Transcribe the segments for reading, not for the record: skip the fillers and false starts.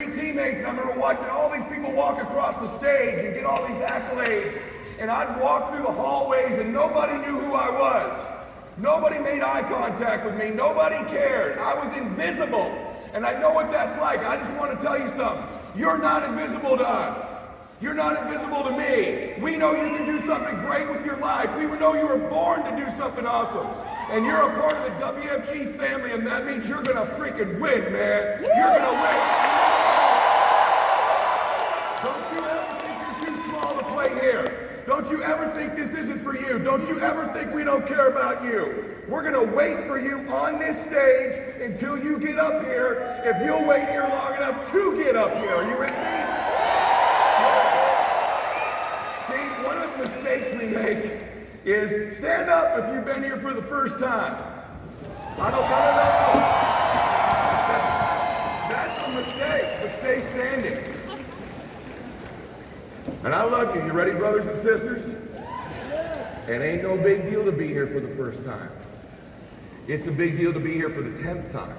teammates, and I remember watching all these people walk across the stage and get all these accolades, and I'd walk through the hallways and nobody knew who I was. Nobody made eye contact with me. Nobody cared. I was invisible, and I know what that's like. I just want to tell you something. You're not invisible to us. You're not invisible to me. We know you can do something great with your life. We know you were born to do something awesome. And you're a part of the WFG family, and that means you're gonna freaking win, man. You're gonna win. Don't you ever think you're too small to play here. Don't you ever think this isn't for you. Don't you ever think we don't care about you. We're gonna wait for you on this stage until you get up here, if you'll wait here long enough to get up here. Are you with me? See, one of the mistakes we make is stand up if you've been here for the first time. I don't know. That's a mistake, but stay standing. And I love you. You ready, brothers and sisters? It ain't no big deal to be here for the first time. It's a big deal to be here for the 10th time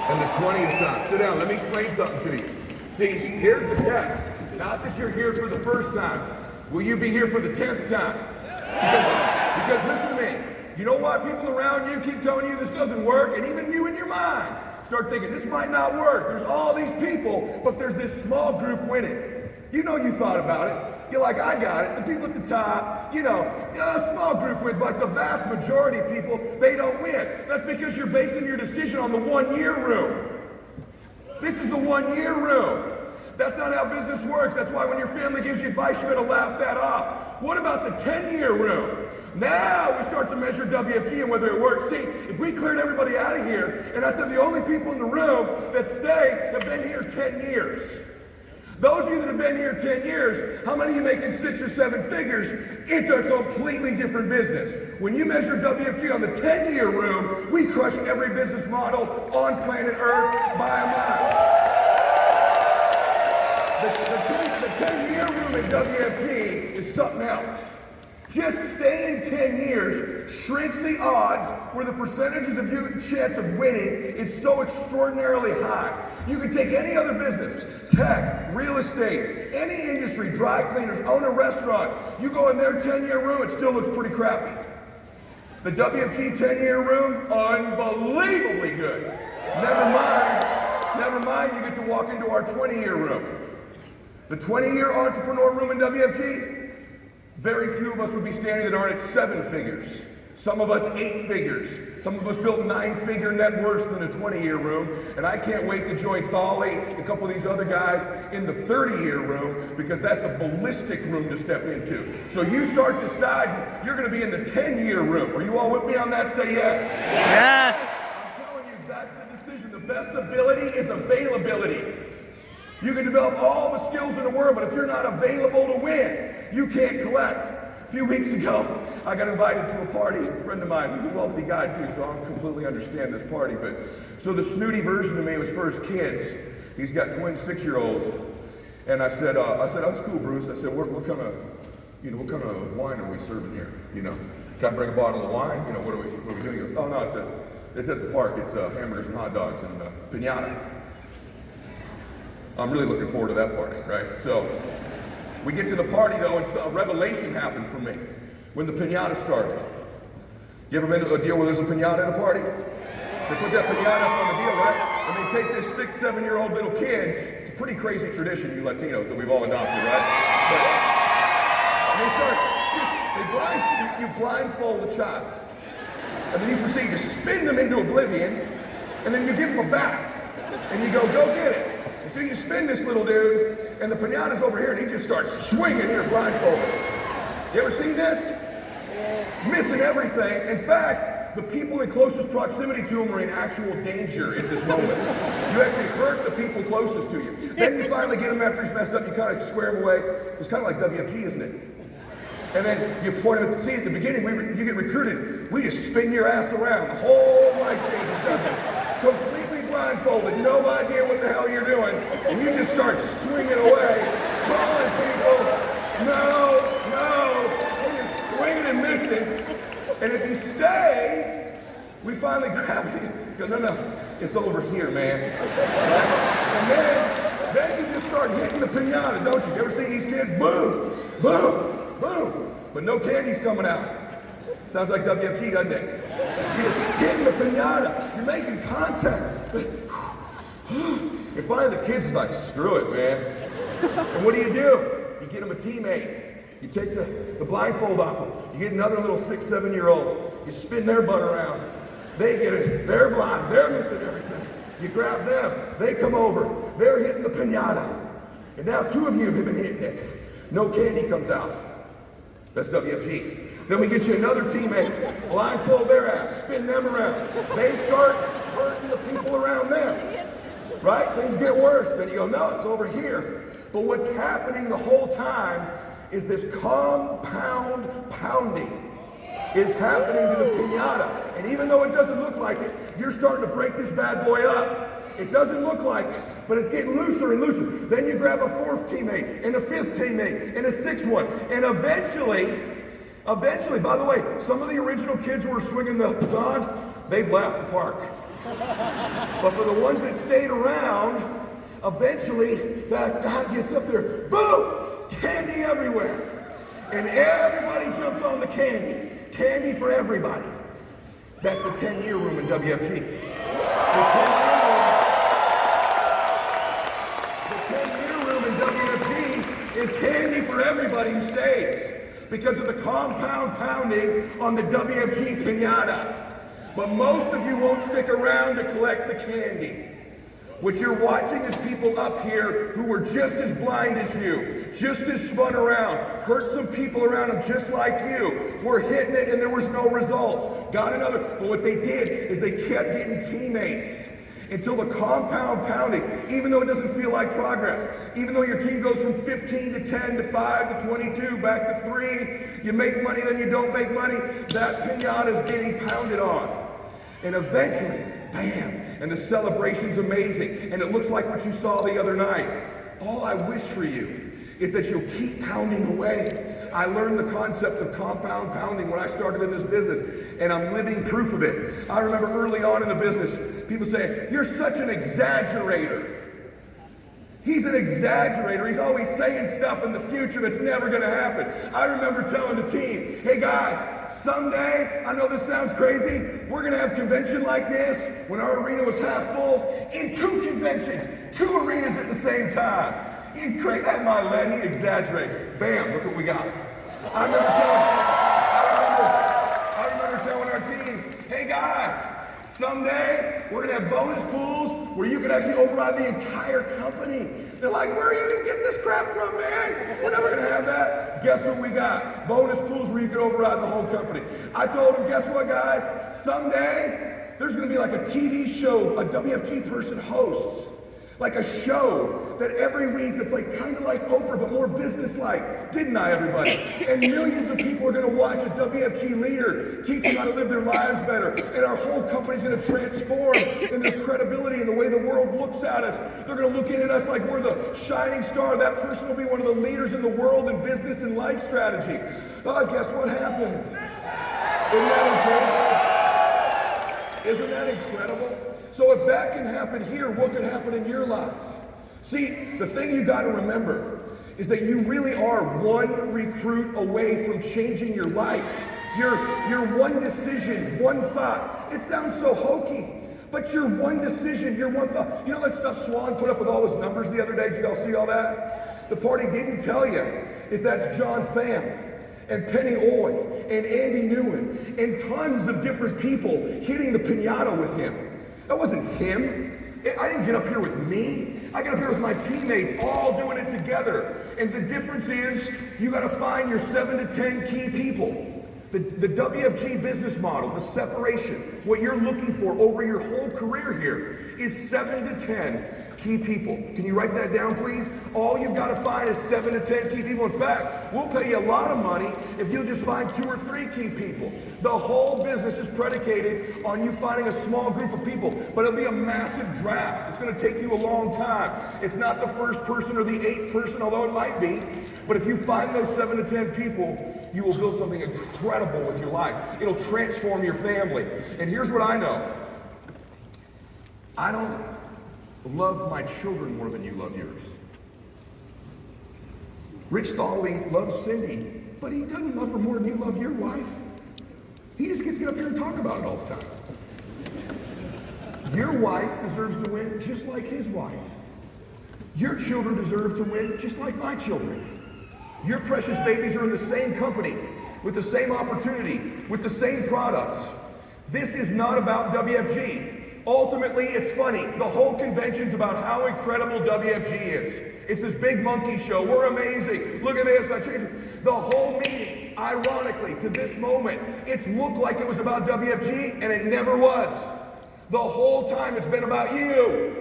and the 20th time. Sit down. Let me explain something to you. See, here's the test. Not that you're here for the first time. Will you be here for the 10th time? Because listen to me. You know why people around you keep telling you this doesn't work? And even you in your mind start thinking this might not work. There's all these people, but there's this small group winning. You know you thought about it. You're like, I got it. The people at the top, a small group wins, but the vast majority of people, they don't win. That's because you're basing your decision on the 1 year room. This is the 1 year room. That's not how business works. That's why when your family gives you advice, you're going to laugh that off. What about the 10-year room? Now we start to measure WFG and whether it works. See, if we cleared everybody out of here, and I said the only people in the room that stay have been here 10 years. Those of you that have been here 10 years, how many of you making 6 or 7 figures? It's a completely different business. When you measure WFG on the 10-year room, we crush every business model on planet Earth by a mile. The 10-year room at WFG is something else. Just staying 10 years shrinks the odds where the percentages of your chance of winning is so extraordinarily high. You can take any other business, tech, real estate, any industry, dry cleaners, own a restaurant. You go in their 10-year room, it still looks pretty crappy. The WFG 10-year room, unbelievably good. Never mind, you get to walk into our 20-year room. The 20-year entrepreneur room in WFG, very few of us would be standing that aren't at 7 figures. Some of us 8 figures. Some of us built 9-figure net worths than a 20-year room. And I can't wait to join Thali, a couple of these other guys in the 30-year room, because that's a ballistic room to step into. So you start deciding you're going to be in the 10-year room. Are you all with me on that? Say yes. Yes. I'm telling you, that's the decision. The best ability is availability. You can develop all the skills in the world, but if you're not available to win, you can't collect. A few weeks ago, I got invited to a party. A friend of mine, he's a wealthy guy too, so I don't completely understand this party. So the snooty version of me was for his kids. He's got twin 6-year-olds. And I said, oh, that's cool, Bruce. I said, what kind of wine are we serving here? Can I bring a bottle of wine? What are we doing? He goes, oh no, it's at the park. It's hamburgers and hot dogs and piñata. I'm really looking forward to that party, right? So we get to the party though, and a revelation happened for me when the piñata started. You ever been to a deal where there's a piñata at a party? They put that piñata up on the deal, right? And they take this 6, 7-year-old little kids. It's a pretty crazy tradition, you Latinos, that we've all adopted, right? And you blindfold the child. And then you proceed to spin them into oblivion, and then you give them a bat. And you go get it. So you spin this little dude, and the piñata's over here, and he just starts swinging here blindfolded. You ever seen this? Missing everything. In fact, the people in closest proximity to him are in actual danger at this moment. You actually hurt the people closest to you. Then you finally get him after he's messed up, you kind of square him away. It's kind of like WFG, isn't it? And then you point him at at the beginning, you get recruited. We just spin your ass around. The whole life changes, doesn't it? Completely blindfolded, no idea what the hell you're doing, and you just start swinging away, calling people, no, and you're swinging and missing. And if you stay, we finally grab you. You go, no, it's over here, man. And then start hitting the pinata, don't you? You ever seen these kids? Boom, boom, boom. But no candy's coming out. Sounds like WFG, doesn't it? You're just hitting the pinata. You're making contact. And finally the kids is like, screw it, man. And what do? You get them a teammate. You take the blindfold off them. You get another little 6, 7-year-old. You spin their butt around. They get it. They're blind. They're missing everything. You grab them. They come over. They're hitting the pinata. And now 2 of you have been hitting it. No candy comes out. That's WFG. Then we get you another teammate. Blindfold their ass. Spin them around. They start hurting the people around them. Right? Things get worse. Then you go, no, it's over here. But what's happening the whole time is this compound pounding is happening to the pinata. And even though it doesn't look like it, you're starting to break this bad boy up. It doesn't look like it, but it's getting looser and looser. Then you grab a 4th teammate, and a 5th teammate, and a 6th one. And eventually, by the way, some of the original kids who were swinging the baton, they've left the park. But for the ones that stayed around, eventually that guy gets up there, boom! Candy everywhere. And everybody jumps on the candy. Candy for everybody. That's the 10-year room in WFG. The 10-year room in WFG is candy for everybody who stays because of the compound pounding on the WFG pinata. But most of you won't stick around to collect the candy. What you're watching is people up here who are just as blind as you, just as spun around, hurt some people around them just like you, were hitting it and there was no results. Got another, but what they did is they kept getting teammates until the compound pounding, even though it doesn't feel like progress, even though your team goes from 15 to 10 to 5 to 22, back to 3, you make money, then you don't make money, that pinata is getting pounded on. And eventually, bam, and the celebration's amazing, and it looks like what you saw the other night. All I wish for you is that you'll keep pounding away. I learned the concept of compound pounding when I started in this business, and I'm living proof of it. I remember early on in the business, people saying, you're such an exaggerator. He's an exaggerator. He's always saying stuff in the future that's never going to happen. I remember telling the team, hey guys, someday, I know this sounds crazy, we're going to have a convention like this when our arena was half full in 2 conventions, 2 arenas at the same time. That Mylett, he exaggerates. Bam, look what we got. I remember telling our team, hey guys, someday, we're going to have bonus pools where you can actually override the entire company. They're like, where are you going to get this crap from, man? We're never going to have that. Guess what we got? Bonus pools where you can override the whole company. I told them, guess what, guys? Someday, there's going to be like a TV show a WFG person hosts. Like a show that every week it's like kind of like Oprah, but more business-like. Didn't I, everybody? And millions of people are going to watch a WFG leader teach them how to live their lives better. And our whole company's going to transform in their credibility and the way the world looks at us. They're going to look in at us like we're the shining star. That person will be one of the leaders in the world in business and life strategy. Oh, guess what happened? Isn't that incredible? Isn't that incredible? So if that can happen here, what can happen in your life? See, the thing you got to remember is that you really are one recruit away from changing your life. You're one decision, one thought. It sounds so hokey, but you're one decision, you're one thought. You know that stuff Swan put up with all his numbers the other day? Did y'all see all that? The part he didn't tell you is that's John Pham and Penny Oy and Andy Newen and tons of different people hitting the pinata with him. That wasn't him. I didn't get up here with me. I got up here with my teammates all doing it together. And the difference is you got to find your 7 to 10 key people. The WFG business model, the separation, what you're looking for over your whole career here is 7 to 10 key people. Can you write that down, please? All you've got to find is 7 to 10 key people. In fact, we'll pay you a lot of money if you'll just find 2 or 3 key people. The whole business is predicated on you finding a small group of people, but it'll be a massive draft. It's going to take you a long time. It's not the first person or the 8th person, although it might be. But if you find those 7 to 10 people, you will build something incredible with your life. It'll transform your family. And here's what I know. I don't love my children more than you love yours. Rich Thawley loves Cindy, but he doesn't love her more than you love your wife. He just gets to get up here and talk about it all the time. Your wife deserves to win just like his wife. Your children deserve to win just like my children. Your precious babies are in the same company, with the same opportunity, with the same products. This is not about WFG. Ultimately, it's funny. The whole convention's about how incredible WFG is. It's this big monkey show. We're amazing. Look at this. I changed it. The whole meeting, ironically, to this moment, it's looked like it was about WFG, and it never was. The whole time, it's been about you.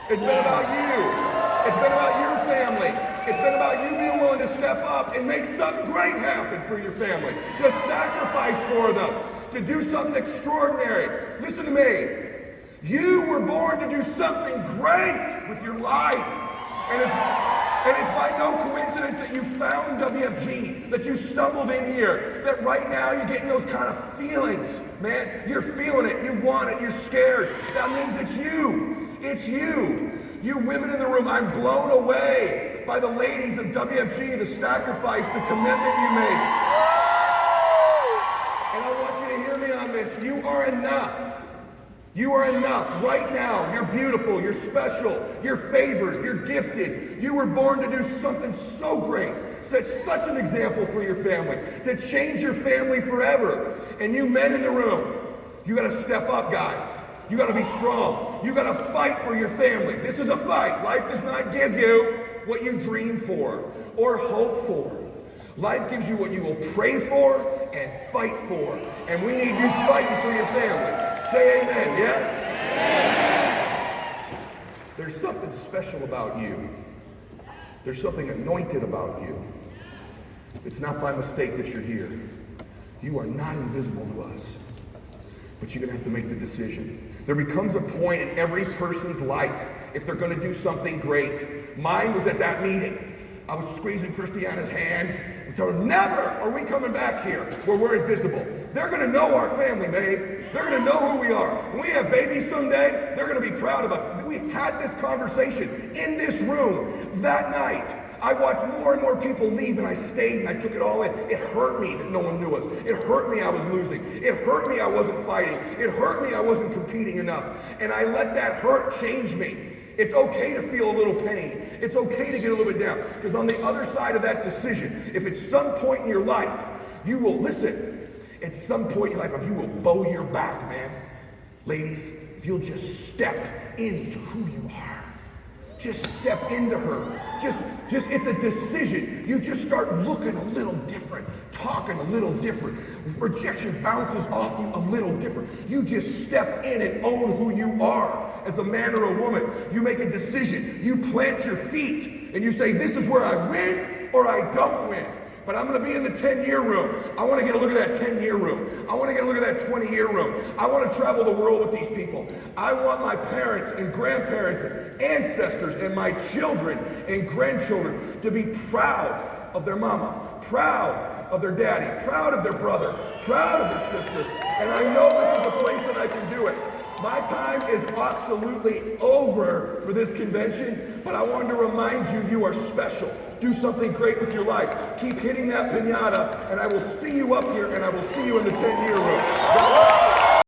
It's been about you. It's been about your family. It's been about you being willing to step up and make something great happen for your family, to sacrifice for them, to do something extraordinary. Listen to me. You were born to do something great with your life. And it's by no coincidence that you found WFG, that you stumbled in here, that right now you're getting those kind of feelings, man. You're feeling it, you want it, you're scared. That means it's you. It's you. You women in the room, I'm blown away by the ladies of WFG, the sacrifice, the commitment you make. And I want you to hear me on this. You are enough. You are enough. Right now, you're beautiful, you're special, you're favored, you're gifted. You were born to do something so great, set such an example for your family, to change your family forever. And you men in the room, you gotta step up, guys. You gotta be strong. You gotta fight for your family. This is a fight. Life does not give you what you dream for or hope for. Life gives you what you will pray for and fight for. And we need you fighting for your family. Say amen, yes? Amen. There's something special about you. There's something anointed about you. It's not by mistake that you're here. You are not invisible to us. But you're going to have to make the decision. There becomes a point in every person's life if they're going to do something great. Mine was at that meeting. I was squeezing Christiana's hand and telling her, never are we coming back here where we're invisible. They're going to know our family, babe. They're going to know who we are. When we have babies someday, they're going to be proud of us. We had this conversation in this room that night. I watched more and more people leave, and I stayed and I took it all in. It hurt me that no one knew us. It hurt me I was losing. It hurt me I wasn't fighting. It hurt me I wasn't competing enough. And I let that hurt change me. It's okay to feel a little pain. It's okay to get a little bit down. Because on the other side of that decision, if at some point in your life, you will, listen, at some point in your life, if you will bow your back, man, ladies, if you'll just step into who you are. Just step into her. Just it's a decision. You just start looking a little different, talking a little different. Rejection bounces off you a little different. You just step in and own who you are as a man or a woman. You make a decision. You plant your feet and you say, this is where I win or I don't win. But I'm going to be in the 10-year room. I want to get a look at that 10-year room. I want to get a look at that 20-year room. I want to travel the world with these people. I want my parents and grandparents and ancestors and my children and grandchildren to be proud of their mama, proud of their daddy, proud of their brother, proud of their sister. And I know this is the place that I can do it. My time is absolutely over for this convention, but I wanted to remind you, you are special. Do something great with your life. Keep hitting that piñata, and I will see you up here, and I will see you in the 10-year room.